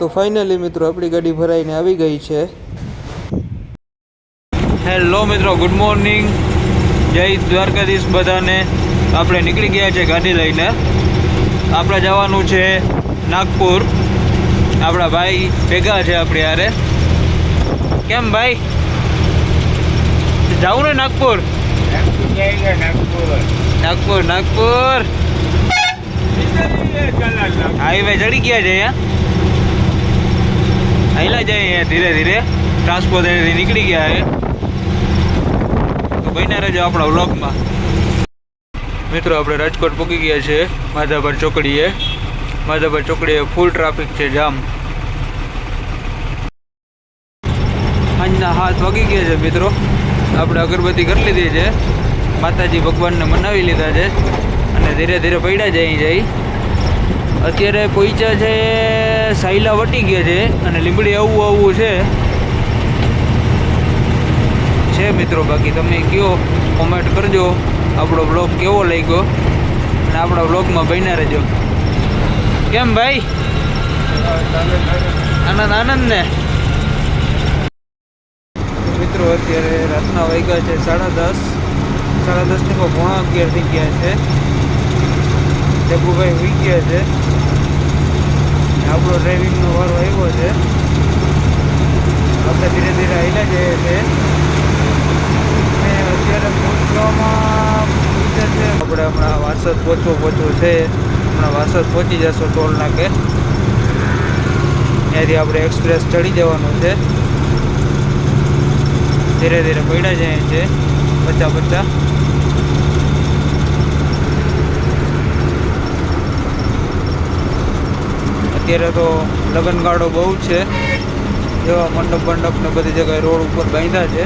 તો ફાઇનલી મિત્રો આપણી ગાડી ભરાઈને આવી ગઈ છે. હેલો મિત્રો, ગુડ મોર્નિંગ, જય દ્વારકાધીશ બધાને. આપણે નીકળી ગયા છે ગાડી લઈને. આપણે જવાનું છે નાગપુર. આપણા ભાઈ ભેગા છે આપણી યારે. કેમ ભાઈ, જાવું ને નાગપુર? નાગપુર નાગપુર હાઈવે ચડી ગયા છે. અહીંયા હાઈલા જાય ધીરે ધીરે. ટ્રાન્સપોર્ટ નીકળી ગયા છે. તો બન્યા રહેજો આપણા વ્લોગમાં. મિત્રો આપણે રાજકોટ પહોંચી ગયા છે માધાપર ચોકડીએ. માધાપર ચોકડીએ ફૂલ ટ્રાફિક છે, જામ. સાંજના 7 વાગી ગયા છે મિત્રો. આપણે અગરબત્તી કરી લીધી છે, માતાજી ભગવાનને મનાવી લીધા છે અને ધીરે ધીરે પડ્યા જાય જાય. અત્યારે પહોંચ્યા છે સાયલા વટી ગયા છે અને લીંબડી આવવું છે મિત્રો. બાકી તમે કયો, કોમેન્ટ કરજો આપણો બ્લોગ કેવો લાગ્યો અને આપણા બ્લોગમાં બન્યા રહેજો. કેમ ભાઈ, આનંદ આનંદ ને? મિત્રો અત્યારે રાતના વાગ્યા છે 10:30. 10:30 ને 10:11 થઈ ગયા છે. જબુભાઈ હોઈ ગયા છે. આપણો ડ્રાઇવિંગનો વારો આવ્યો છે. આપણે ધીરે ધીરે હાલ્યા જઈએ છે અને અત્યારે પહોંચવામાં છે. આપણે હમણાં વાસદ પહોંચવું છે. હમણાં વાસદ પહોંચી જશો ટોલ નાકે. ત્યાંથી આપણે એક્સપ્રેસ ચડી જવાનું છે. ધીરે ધીરે પડ્યા જાય છે 50-50. અત્યારે તો લગ્નગાળો બહુ છે. જેવા મંડપ ને બધી જગ્યાએ રોડ ઉપર બાંધ્યા છે.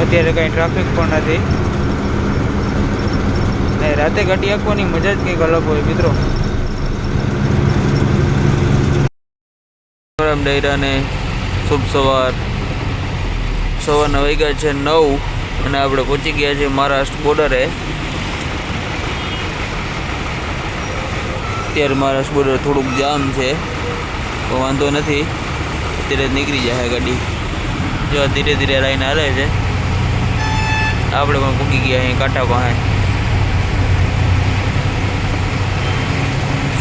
અત્યારે કંઈ ટ્રાફિક પણ નથી. ને રાતે ગાડી આપવાની મજા જ કંઈક અલગ હોય મિત્રો. રામ ડાયરાને શુભ સવાર. સવારના વાગ્યા છે 9 અને આપણે પહોંચી ગયા છીએ મહારાષ્ટ્ર બોર્ડરે. અત્યારે મહારાષ્ટ્ર બોર્ડર થોડુંક જામ છે, તો વાંધો નથી. અત્યારે નીકળી જાય ગાડી. જો ધીરે ધીરે લાઈન હાલે છે. આપણે પણ પૂકી ગયા અહીં કાંટા પાસે.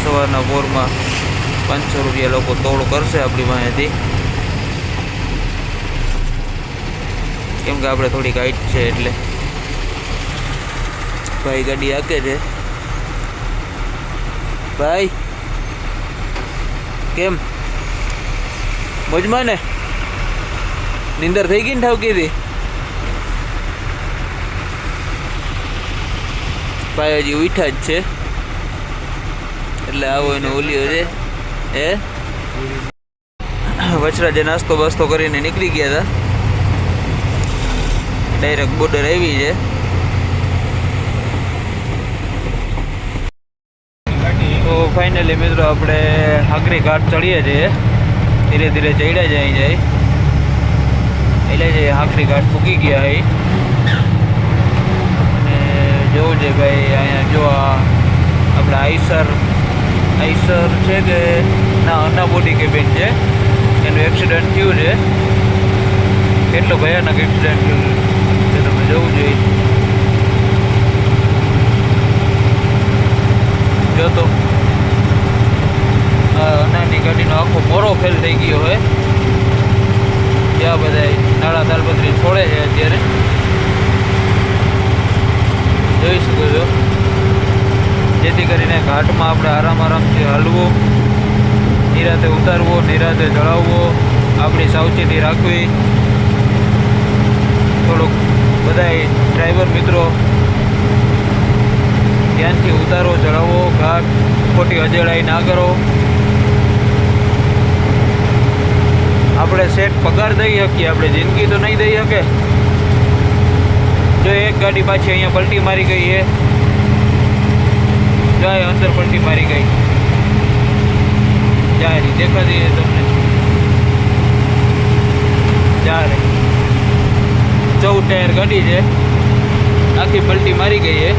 સવારના પોરમાં 500 રૂપિયા લોકો તોડ કરશે આપણી પાસેથી, કેમ કે આપણે થોડીક હાઈટ છે એટલે. ભાઈ ગાડી હાકે છે. ભાઈ કેમ, મોજમાં ને? નીંદર થઈ ગઈ ને ઠાવકી હતી? ભાઈ હજી ઉઠ્યા જ છે એટલે આવો એને ઓલિયો છે. વચરાજે નાસ્તો બાસ્તો કરીને નીકળી ગયા હતા. ડાયરેક્ટ બોર્ડર આવી છે. તો ફાઇનલી મિત્રો આપણે હાકરી ઘાટ ચડીએ છીએ. ધીરે ધીરે ચડ્યા જાય એટલે જે હાકરી ઘાટ પૂકી ગયા છે. અને જોવું છે ભાઈ, અહીંયા જો આપણે આઈસર છે કે ના, અનાબોડી કેબિન છે. એનું એક્સિડન્ટ થયું છે. કેટલો ભયાનક એક્સિડન્ટ થયું છે તમે જોવું જોઈએ. જો તો અનાની ગાડીનો આખો મોરો ફેલ થઈ ગયો હોય. જ્યાં બધા નાળા તાલપત્રી છોડે છે અત્યારે જોઈ શકો છો. જેથી કરીને ઘાટમાં આપણે આરામથી હાલવું, નિરાતે ઉતારવો, નિરાતે ચડાવવો, આપણી સાવચેતી રાખવી. થોડુંક બધાય ડ્રાઈવર મિત્રો ધ્યાનથી ઉતારો, ચડાવો. ઘાટ ખોટી અજેડાઈ ના કરો. આપણે સેટ પગાર દઈ શકીએ, આપણે જિંદગી તો નહીં દઈ શકે. જો એક ગાડી પાછી અહીંયા પલટી મારી ગઈ છે, જાય અંદર પલટી મારી ગઈ, જાય દેખાતી તમને, જા રે. 14 ટાયર ગાડી છે. આખી પલટી મારી ગઈ છે.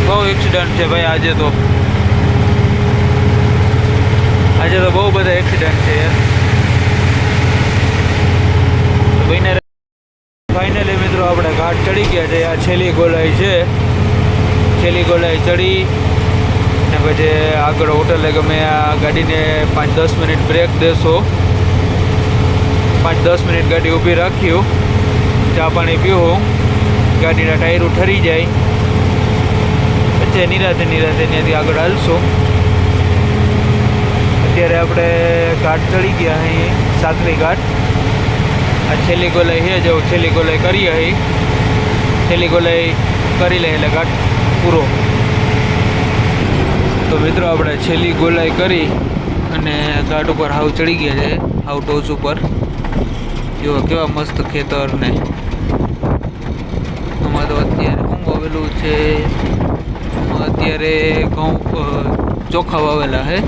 બહુ એક્સિડન્ટ છે ભાઈ આજે તો બહુ બધા એક્સિડન્ટ છે યાર. ફાઇનલી મિત્રો આપણે ઘાટ ચડી ગયા છે. આ છેલ્લી ગોલાઈ છે. છેલ્લી ગોલાઈ ચડી ને પછી આગળ હોટલે ગમે આ ગાડીને 5-10 મિનિટ બ્રેક દેશો. 5-10 મિનિટ ગાડી ઊભી રાખ્યું, ચા પાણી પીવું, ગાડીના ટાયરો ઠરી જાય પછી નિરાતે ત્યાંથી આગળ હાલશું. અત્યારે આપણે ઘાટ ચડી ગયા અહીં સાકરી ઘાટ. આ છેલ્લી ગોલાઈ છે, જો છેલ્લી ગોલાઈ કરીએ અહીં. છેલ્લી ગોલાઈ કરી લે એટલે ઘાટ પૂરો. તો મિત્રો આપણે છેલ્લી ગોલાઈ કરી અને ઘાટ ઉપર હાવ ચડી ગયા છે, હાવ ટોચ ઉપર. જો કેવા મસ્ત ખેતર ને આમાં તો અત્યારે શું વાવેલું છે, અત્યારે ઘઉં ચોખા વાવેલા છે.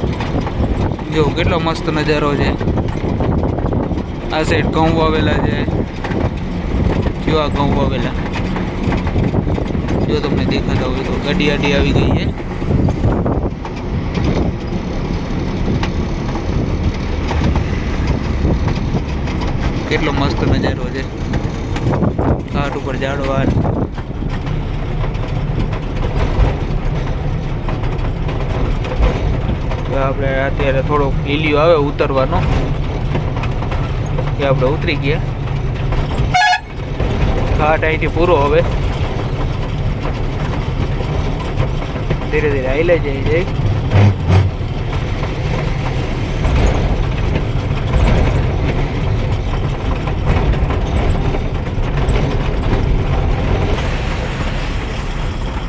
જો કેટલો મસ્ત નજારો છે. આ સાઈડ ઘઉં વાવેલા છે. જો આ ઘઉં વાવેલા, જો તમને દેખાતા હોય તો ગાડી આવી ગઈ છે. કેટલો મસ્ત નજારો છે. ઘાટ ઉપર ઝાડવા. આપણે અત્યારે થોડોક હિલિયો આવે ઉતરવાનો, કે આપણે ઉતરી ગયા. ઘાટ અહીંથી પૂરો હવે. ધીરે ધીરે હાલે જાય.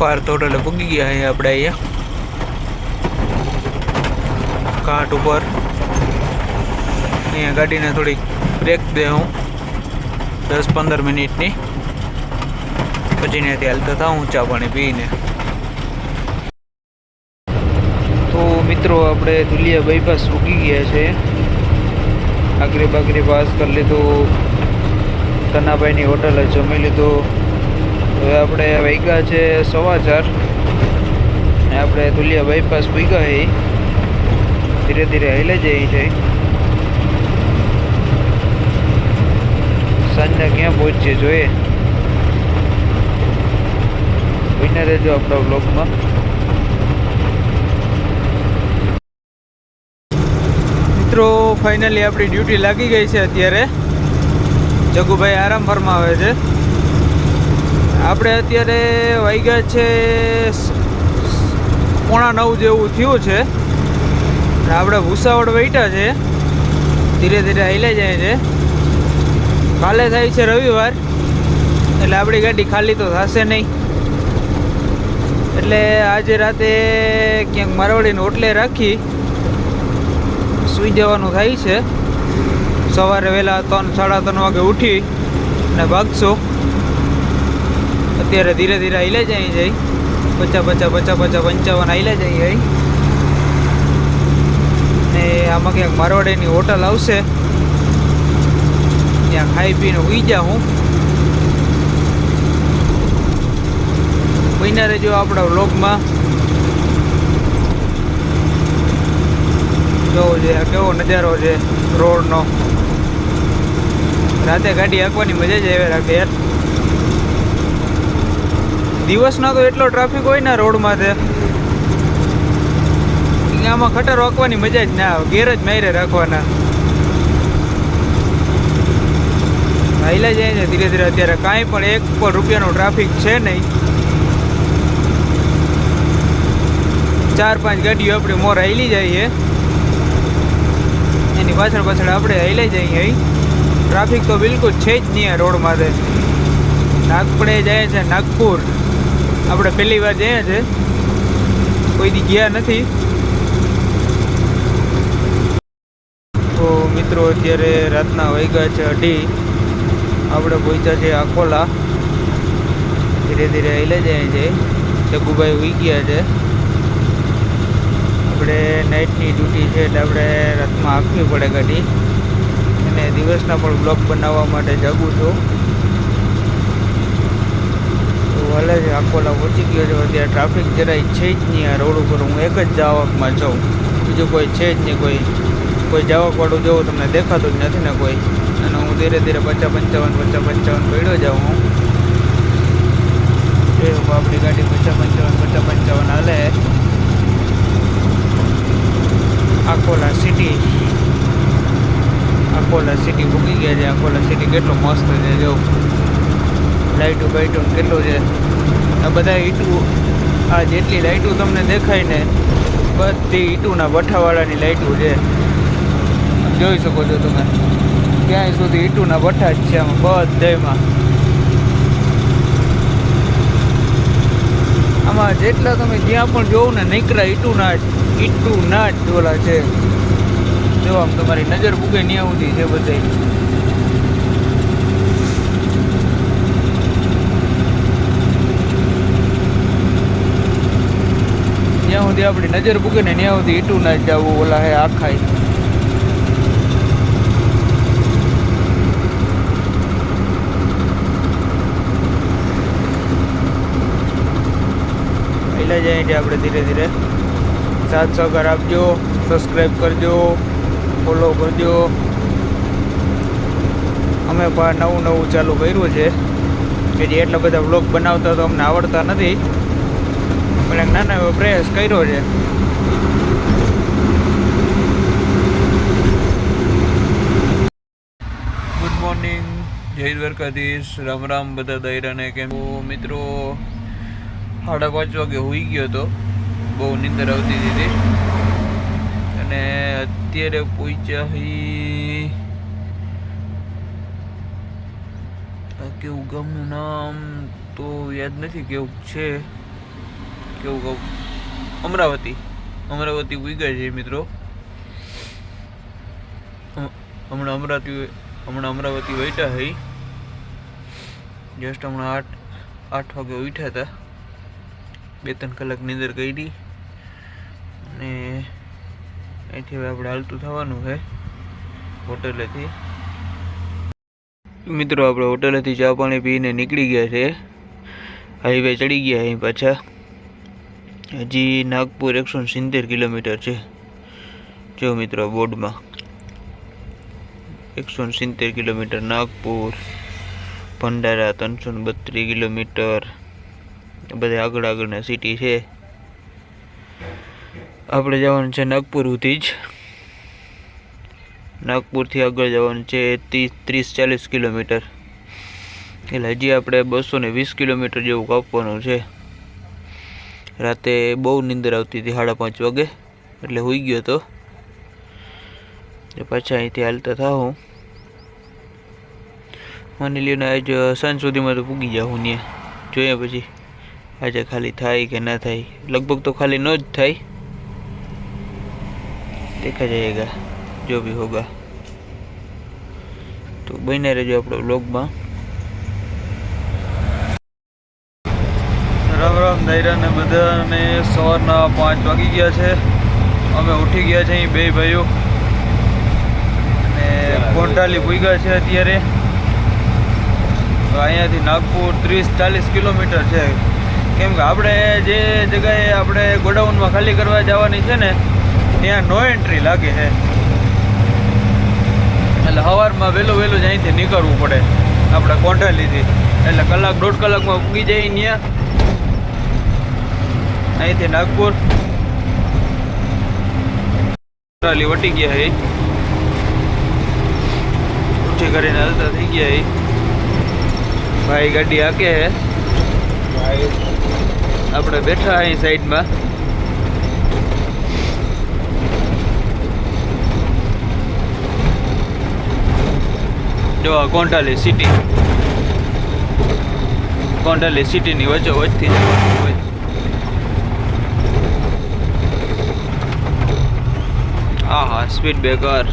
પાર્થ હોટલે પૂગી ગયા અહીંયા આપણે. અહીંયા ઘાટ ઉપર અહીંયા ગાડીને થોડીક બ્રેક દે હું 10-15 મિનિટની, પછી ત્યાંથી હાલતા થાઉં ચા પાણી પીને. તો મિત્રો આપણે ધુલિયા બાયપાસ ઉગી ગયા છે. આકરી બાકરી પાસ કરી લીધું, કનાભાઈની હોટલે જમી લીધું. હવે આપણે વાગ્યા છે 4:15 ને આપણે ધુલિયા બાયપાસ પૂગ્યા છે. ધીરે ધીરે હાલે જઈએ છે. સાંજના ક્યાં પહોંચીએ જોઈએ. બન્યા રહેજો આપણા બ્લોગમાં. મિત્રો ફાઇનલી આપણી ડ્યુટી લાગી ગઈ છે. અત્યારે જગુભાઈ આરામ ફરમાવે છે. આપણે અત્યારે વાગ્યા છે 8:45 જેવું થયું છે. આપણે ભૂસાવડ વૈટા છે. ધીરે ધીરે હાલ્યા જાય છે. કાલે થાય છે રવિવાર, એટલે આપણી ગાડી ખાલી તો થશે નહીં. એટલે આજે રાતે ક્યાંક મારવાડીને હોટલે રાખી સૂઈ જવાનું થાય છે. સવારે વહેલા 3-3:30 વાગે ઉઠી અને ભાગશું. અત્યારે ધીરે ધીરે હાલ્યા જાય. 50-55 હાલ્યા જાય. ને આમાં ક્યાંક મારવાડીની હોટલ આવશે, ત્યાં ખાઈ પીને ઉઈ જાઉં હું. બન્યા રહેજો આપણા વ્લોગમાં. જોવો છે કેવો નજારો છે રોડનો. રાતે ગાડી હાંકવાની મજા જ આવે રાખે યાર. દિવસના તો એટલો ટ્રાફિક હોય ને રોડમાં છે, આમાં ખટારો હાંકવાની મજા જ ના આવે. ગેર જ મારે રાખવાના. હાલ્યા જાય છે ધીરે ધીરે. અત્યારે કાંઈ પણ 1 રૂપિયાનું ટ્રાફિક છે નહીં. 4-5 ગાડીઓ આપણી મોર હાલી જાય છે, એની પાછળ પાછળ આપણે હાલ્યા જઈએ. અહીં ટ્રાફિક તો બિલકુલ છે જ નહીં આ રોડમાં. નાગપડે જાય છે નાગપુર. આપણે પહેલી વાર જઈએ છે, કોઈ દી ગયા નથી. તો મિત્રો અત્યારે રાતના વાગ્યા છે 2:30. આપણે પહોંચ્યા છે અકોલા. ધીરે ધીરે હાલ્યા જાય છે. જગુભાઈ ઉઈ ગયા છે. આપણે નાઇટની ડ્યુટી છે એટલે આપણે રાતમાં હાંકવી પડે ગાડી. દિવસના પણ બ્લોગ બનાવવા માટે જાગું છું. તો હાલે છે આકોલા પહોંચી ગયો છે. અત્યારે ટ્રાફિક જરાય છે જ નહીં આ રોડ ઉપર. હું એક જ જાવકમાં જાઉં, બીજું કોઈ છે જ નહીં. કોઈ જાવકવાળું જેવું તમને દેખાતું જ નથી ને કોઈ. અને હું ધીરે ધીરે 55 પડ્યો જાઉં. હું આપણી ગાડી 55 હાલે. આકોલા સિટી ભૂગી ગયા છે. આકોલા સિટી કેટલો મસ્ત છે. જો લાઇટો બાઇટો કેટલું છે. આ બધા ઈટું, આ જેટલી લાઇટો તમને દેખાય ને બધી ઈટુના ભઠ્ઠાવાળાની લાઇટો છે. જોઈ શકો છો તમે, ક્યાંય સુધી ઈટુના ભઠ્ઠા જ છે આમાં બધામાં. આમાં જેટલા તમે જ્યાં પણ જોવો ને નીકળા ઈટુના જ ડોલા છે. જો આમ તમારી નજર પૂગે ત્યાં સુધી છે બધે. જ્યાં સુધી આપણી નજર પૂગે ને ત્યાં સુધી ઈટુના જ જવું ઓલા હે આખાય. પહેલાં જાય છે આપણે ધીરે ધીરે. સાથ સહકાર આપજો, સબસ્ક્રાઈબ કરજો, ફોલો કરજો. અમે પણ નવું ચાલુ કર્યું છે કે જે એટલા બધા વ્લોગ બનાવતા તો અમને આવડતા નથી, પણ એક નાનો એવો પ્રયાસ કર્યો છે. ગુડ મોર્નિંગ, જય દ્વારકાધીશ, રામ રામ બધા દાયરાને. કેમ મિત્રો? 5:30 વાગે હોઈ ગયો હતો, બહુ નીંદર આવતી હતી. અને અત્યારે પહોંચ્યા કેવું ગામનું નામ તો યાદ નથી કેવું છે, કેવું કહું, અમરાવતી પૂગ્યા છે મિત્રો. હમણાં અમરાવતી વૈટા હઈ. જસ્ટ હમણાં 8 વાગે ઉઠ્યા હતા. 2-3 કલાક નીંદર કરી. અને અહીંથી હવે આપણે હાલતું થવાનું છે હોટલેથી. મિત્રો આપણે હોટલેથી ચા પાણી પીને નીકળી ગયા છે. હાઈવે ચડી ગયા અહીં પાછા. હજી નાગપુર 170 કિલોમીટર છે. જો મિત્રો બોર્ડમાં 170 કિલોમીટર નાગપુર. ભંડારા 332 કિલોમીટર. બધા આગળના સિટી છે. આપણે જવાનું છે નાગપુર સુધી જ. નાગપુરથી આગળ જવાનું છે 30-40 કિલોમીટર. એટલે હજી આપણે 220 કિલોમીટર જેવું કાપવાનું છે. રાતે બહુ નીંદર આવતી હતી 5:30 વાગે, એટલે સૂઈ ગયો હતો. પાછા અહીંથી હાલતા થાઉં. માની લ્યો ને આજ સાંજ સુધીમાં તો પૂગી જાઉં ત્યાં. જોઈએ પછી આજે ખાલી થાય કે ના થાય. લગભગ તો ખાલી ન જ થાય. देखा जाएगा जो भी होगा. તો બને રહેજો આપણો વ્લોગમાં. રામ રામ દાયરાને બધાને. સવારના 5 વાગી ગયા છે. અમે ઉઠી ગયા છે બે ભાઈઓ અને કોંઢાલી પૂગ્યા છે અત્યારે. અહીંયાથી નાગપુર 30-40 કિલોમીટર છે. કેમ કે આપણે જે જગ્યાએ આપણે ગોડાઉનમાં ખાલી કરવા જવાની છે ને ત્યાં નો એન્ટ્રી લાગે છે. એટલે સવારમાં વહેલું જ અહીંથી નીકળવું પડે આપણે કોંઢાલીથી. એટલે 1-1.5 કલાકમાં પૂગી જાય ત્યાં. અહીંથી નાગપુર કોંઢાલી વટી ગયા છે. ઉઠી કરીને હાલતા થઈ ગયા છે. ભાઈ ગાડી હાકે છે, આપણે બેઠા અહીં સાઈડમાં. જો આ કોંઢાલી સિટીની વચ્ચોવચ્ચથી જવાનું હોય. હા સ્પીડ બ્રેકર.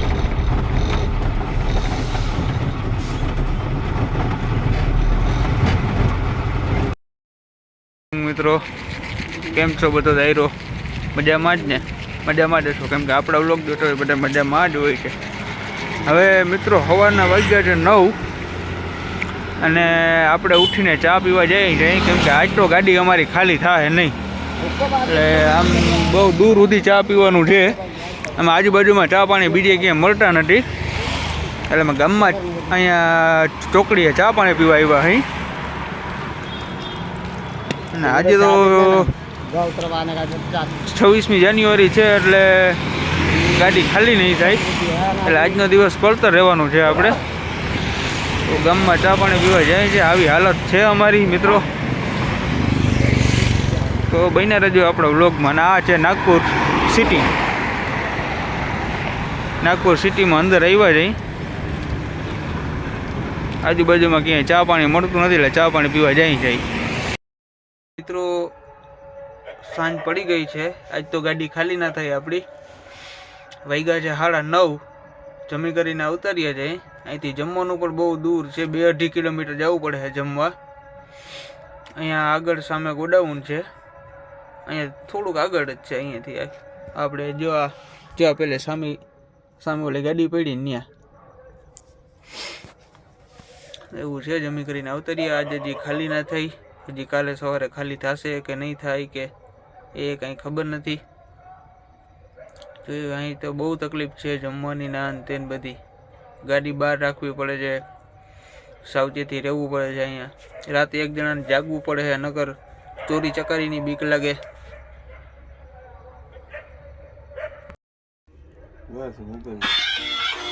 મિત્રો કેમ છો બધો દાયરો? મજામાં જ ને? મજામાં જ છો, કેમ કે આપણા વ્લોગ જોતો હોય બધા મજામાં જ હોય છે. હવે મિત્રો સવારના વાગ્યા છે 9 અને આપણે ઉઠીને ચા પીવા જઈએ છીએ, કેમ કે આજ તો ગાડી અમારી ખાલી થાય નહીં, એટલે આમ બહુ દૂર સુધી ચા પીવાનું છે. અમે આજુબાજુમાં ચા પાણી બીજે ક્યાંય મળતા નથી, એટલે અમે ગામમાં જ અહીંયા ચોકડીએ ચા પાણી પીવા આવ્યા અહીં. અને આજે તો 26મી જાન્યુઆરી છે, એટલે ગાડી ખાલી નહીં થાય, એટલે આજનો દિવસ પડતર રહેવાનું છે આપણે. તો ગામમાં ચા પાણી પીવા જાય છે, આવી હાલત છે અમારી મિત્રો. તો બન્યા રહેજો આપણા વ્લોગમાં. અને આ છે નાગપુર સિટી. નાગપુર સિટીમાં અંદર આવ્યા જઈ, આજુબાજુમાં ક્યાંય ચા પાણી મળતું નથી, એટલે ચા પાણી પીવા જાય મિત્રો. સાંજ પડી ગઈ છે, આજ તો ગાડી ખાલી ના થઈ આપણી. વાગ્યા છે 9:30. જમી કરીને ઉતાર્યા જાય. અહીંથી જમવાનું પણ બહુ દૂર છે, 2-2.5 કિલોમીટર જવું પડે છે જમવા. અહીંયા આગળ સામે ગોડાઉન છે, અહીંયા થોડુંક આગળ જ છે અહીંયાથી. આપણે જો આ પેલે સામે ઓલી ગાડી પડી ને ત્યાં એવું છે. જમી કરીને ઉતાર્યા. આજે હજી ખાલી ના થઈ, હજી કાલે સવારે ખાલી થશે કે નહીં થાય કે એ કંઈ ખબર નથી. તો અહીં તો બહુ તકલીફ છે જમવાની, નાન તેન બધી. ગાડી બહાર રાખવી પડે છે, સાવચેતી રહેવું પડે છે. અહીંયા રાતે એક જણાને જાગવું પડે છે, નકર ચોરી ચકારીની બીક લાગે.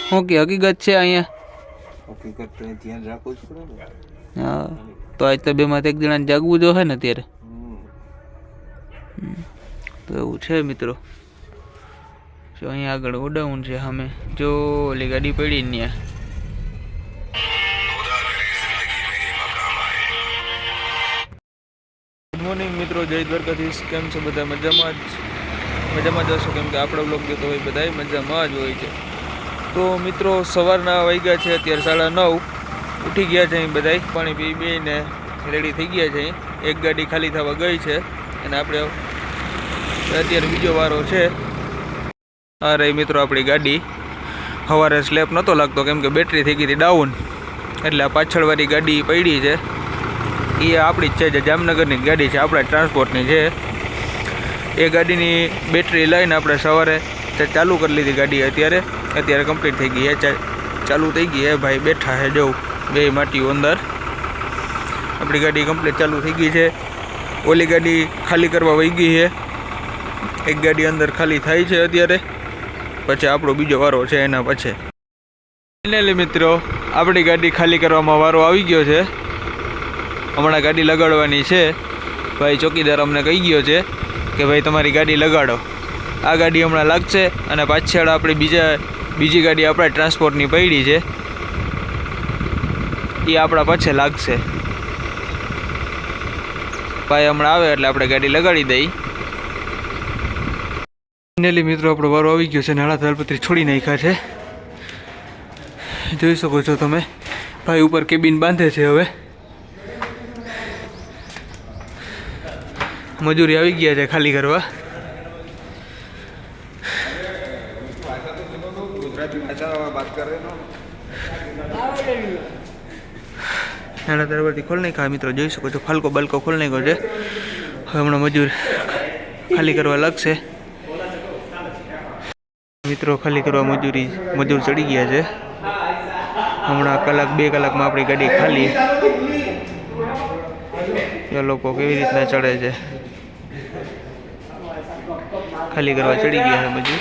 શું કે હકીકત છે અહીંયા? હા, તો આજ તો બેમાંથી એક જણાને જાગવું જો હે ને અત્યારે. તો એવું છે મિત્રો. જો અહીંયા આગળ ગોડાઉન છે સામે, જો ઓલી ગાડી પડી ને ત્યાં. ગુડ મોર્નિંગ મિત્રો, જય દ્વારકાધીશ. કેમ છો બધા? મજામાં જ હશો, કેમ કે આપણો બ્લોગ જોતો હોય બધા મજામાં જ હોય છે. તો મિત્રો સવારના વાગ્યા છે અત્યારે 9:30. ઉઠી ગયા છે અહીં બધા, પાણી પી બેને રેડી થઈ ગયા છે. એક ગાડી ખાલી થવા ગઈ છે અને આપણે અત્યારે બીજો વારો છે. આ રહી મિત્રો આપણી ગાડી. સવારે સ્લેપ નહોતો લાગતો, કેમ કે બેટરી થઈ ગઈ હતી ડાઉન, એટલે આ પાછળવાળી ગાડી પડી છે. એ આપણી જ છે, જે જામનગરની જ ગાડી છે, આપણા ટ્રાન્સપોર્ટની છે. એ ગાડીની બેટરી લઈને આપણે સવારે ચાલુ કરી લીધી ગાડી. અત્યારે કમ્પ્લીટ થઈ ગઈ છે, ચાલુ થઈ ગઈ છે. ભાઈ બેઠા છે, જવું બે માટીઓ અંદર. આપણી ગાડી કમ્પ્લીટ ચાલુ થઈ ગઈ છે. ઓલી ગાડી ખાલી કરવા વહી ગઈ છે. એક ગાડી અંદર ખાલી થાય છે અત્યારે, પછી આપણો બીજો વારો છે એના પછી. ફાઇનલી મિત્રો આપણી ગાડી ખાલી કરવામાં વારો આવી ગયો છે. હમણાં ગાડી લગાડવાની છે. ભાઈ ચોકીદાર અમને કહી ગયો છે કે ભાઈ તમારી ગાડી લગાડો. આ ગાડી હમણાં લાગશે અને પાછળ આપણી બીજી ગાડી આપણા ટ્રાન્સપોર્ટની પડી છે, એ આપણા પાછળ લાગશે. ભાઈ હમણાં આવે એટલે આપણે ગાડી લગાડી દઈ. ફાઇનલી મિત્રો આપણો વારો આવી ગયો છે. નાળા તાલપત્રી છોડી નાખ્યા છે, જોઈ શકો છો તમે. ભાઈ ઉપર કેબિન બાંધે છે. હવે મજૂરી આવી ગયા છે ખાલી કરવા. નાના તાલપત્રી ખોલ નાખ્યા મિત્રો, જોઈ શકો છો. ફાલકો બાલકો ખોલ નાખ્યો છે. હવે હમણાં મજૂર ખાલી કરવા લાગશે. મિત્રો ખાલી કરવા મજૂર ચડી ગયા છે. હમણાં 1-2 કલાકમાં આપણી ગાડી ખાલી. એ લોકો કેવી રીતના ચડે છે, ખાલી કરવા ચડી ગયા છે મજૂર.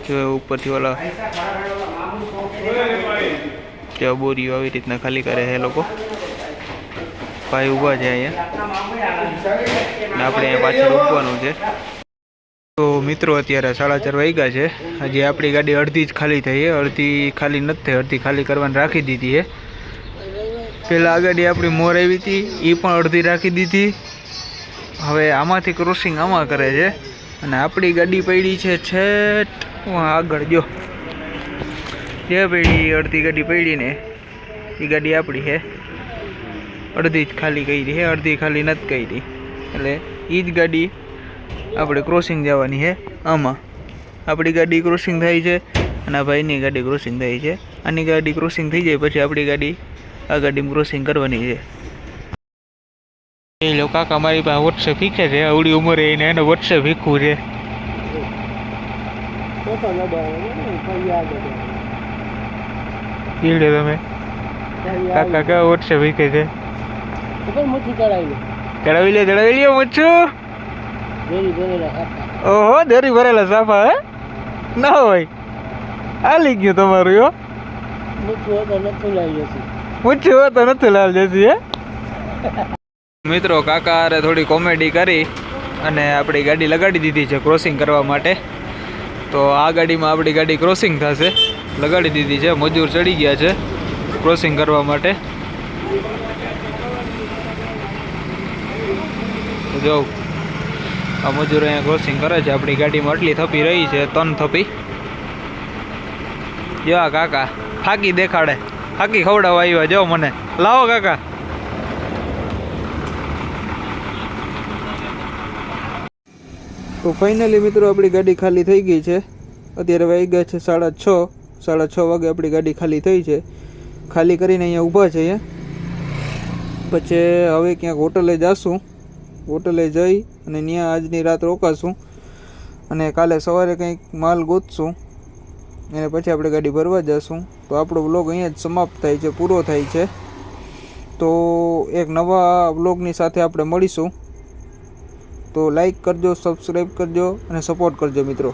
જો ઉપરથી ઓલા ત્યાં બોરીઓ આવી રીતના ખાલી કરે છે એ લોકો. ભાઈ ઊભા છે અહીંયા ને આપણે અહીંયા પાછળ ઊભવાનું છે. તો મિત્રો અત્યારે 4:30 વાગ્યા છે. હજી આપણી ગાડી અડધી જ ખાલી થઈ છે, અડધી ખાલી નથી થઈ. અડધી ખાલી કરવાની રાખી દીધી છે. પહેલાં આ ગાડી આપણી મોર આવી હતી, એ પણ અડધી રાખી દીધી. હવે આમાંથી ક્રોસિંગ આમાં કરે છે. અને આપણી ગાડી પડી છે છેટ આગળ. જો જે પડી અડધી ગાડી પડી ને એ ગાડી આપણી છે. અડધી જ ખાલી કરી છે, અડધી ખાલી નથી કરી. એટલે એ જ ગાડી આપણે ક્રોસિંગ જવાની છે. આમાં આપણી ગાડી ક્રોસિંગ થાય છે અને આ ભાઈની ગાડી ક્રોસિંગ થઈ છે. આની ગાડી ક્રોસિંગ થઈ જાય પછી આપણી ગાડી આ ગાડીમાં ક્રોસિંગ કરવાની છે. એ લોકો કાકા મારી પાસે વોટ્સએપ શીખે છે, આવડી ઉંમરે એને વોટ્સએપ શીખવું છે. તમે કાકા કેવા વોટ્સએપ શીખે છે? ચડાવી લે મચ્છું. ઓહો, દેરી ભરેલા સાફા હે ના હોય. હાલી ગયું તમારું યો. પૂછ્યું તો નથી લાલ જશે હે. મિત્રો કાકા અરે થોડી કોમેડી કરી અને આપણી ગાડી લગાડી દીધી છે ક્રોસિંગ કરવા માટે. તો આ ગાડીમાં આપણી ગાડી ક્રોસિંગ થશે, લગાડી દીધી છે. મજૂર ચડી ગયા છે ક્રોસિંગ કરવા માટે. જો આ મજૂર અહીંયા ક્રોસિંગ કરે છે. આપણી ગાડીમાં આટલી થપી રહી છે, 3 થપી. જો આ કાકા ફાકી દેખાડે, ફાકી ખવડાવવા આવ્યા. જો મને લાવો કાકા. તો ફાઇનલી મિત્રો આપણી ગાડી ખાલી થઈ ગઈ છે. અત્યારે વાગ્યા છે 6:30. 6:30 વાગે આપણી ગાડી ખાલી થઈ છે. ખાલી કરીને અહીંયા ઊભા છે. પછી હવે ક્યાંક હોટલે જઈશું. હોટલે જઈ અને ત્યાં આજની રાત રોકાશું અને કાલે સવારે કંઈક માલ ગોતશું અને પછી આપણે ગાડી ભરવા જઈશું. તો આપણો વ્લોગ અહીંયા જ સમાપ્ત થાય છે, પૂરો થાય છે. તો એક નવા વ્લોગની સાથે આપણે મળીશું. તો લાઈક કરજો, સબસ્ક્રાઈબ કરજો અને સપોર્ટ કરજો મિત્રો.